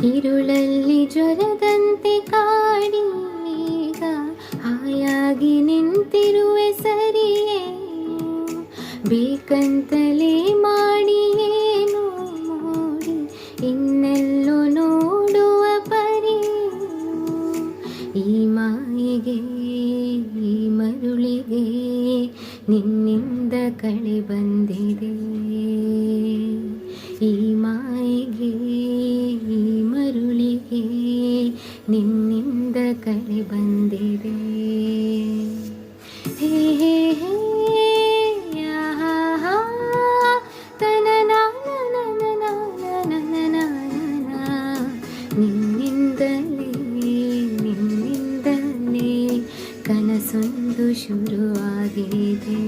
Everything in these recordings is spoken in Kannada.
ഇരുളಲ್ಲಿ ಜ್ವರದಂತೆ ಕಾಡೀಗ ಹಾಯಾಗಿ ನಿಂತಿರುವೆ ಸರಿಯೇ, ಬೇಕಂತಲೇ ಮಾಡಿ ಏನು ಮೋಡಿ ಇನ್ನೆಲ್ಲೋ ನೋಡುವ ಪರಿ. ಈ ಮಾಯಿಗೆ ಈ ಮರುಳಿಗೆ ನಿನ್ನಿಂದ ಕಳೆ ಬಂದಿದೆ. ಈ ಮಾಯಿಗೆ ಈ ಮರುಳಿಗೆ ನಿನ್ನಿಂದ ಕಳೆ ಬಂದಿದೆ. ಹೇ ಹೇ ಹೇ ಆಹಾ ನಿನ್ನಿಂದಲೇ ನಿನ್ನಿಂದಲೇ ಕನಸೊಂದು ಶುರುವಾಗಿದೆ.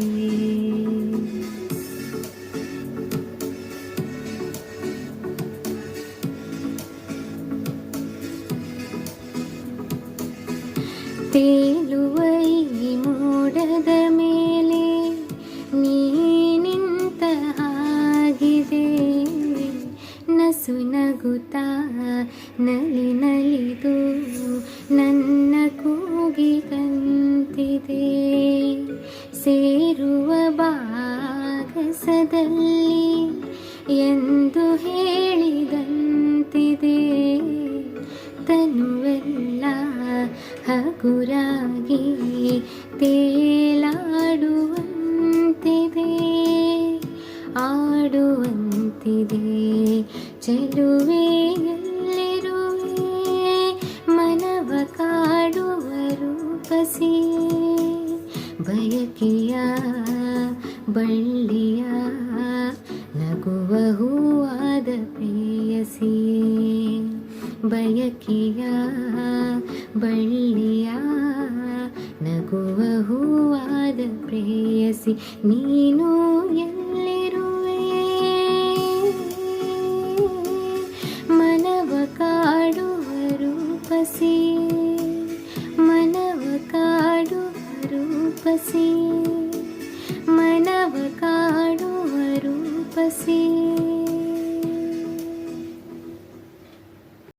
ತೇಲುವ ಈ ಮೋಡದ ಮೇಲೆ ನೀ ನಿಂತ ಹಾಗಿದೆ, ನಸು ನಗುತ್ತಾ ನಲಿ ನಲಿದು ನನ್ನ ಕೂಗಿದಂತಿದೆ. ಸೇರುವ ಭಾಗಸದಲ್ಲಿ ಎಂದು ಹೇಳಿದಂತಿದೆ, ತನುವೆಲ್ಲ ಹಗುರಾಗಿ ತೇಲಾಡುವಂತಿದೆ, ಆಡುವಂತಿದೆ. ಚೆಲುವೆ ಎಲ್ಲಿರುವೆ ಮನವ ಕಾಡುವ ರೂಪಸಿಯೇ, ಬಯಕೆಯ ಬಳ್ಳಿಯ ನಗುವ ಹೂವಾದ ಪ್ರೇಯಸಿಯೇ, ಬಯಕೆಯ ಬಳ್ಳಿಯ ನಗುವ ಹೂವಾದ ಪ್ರೇಯಸಿ ನೀನು.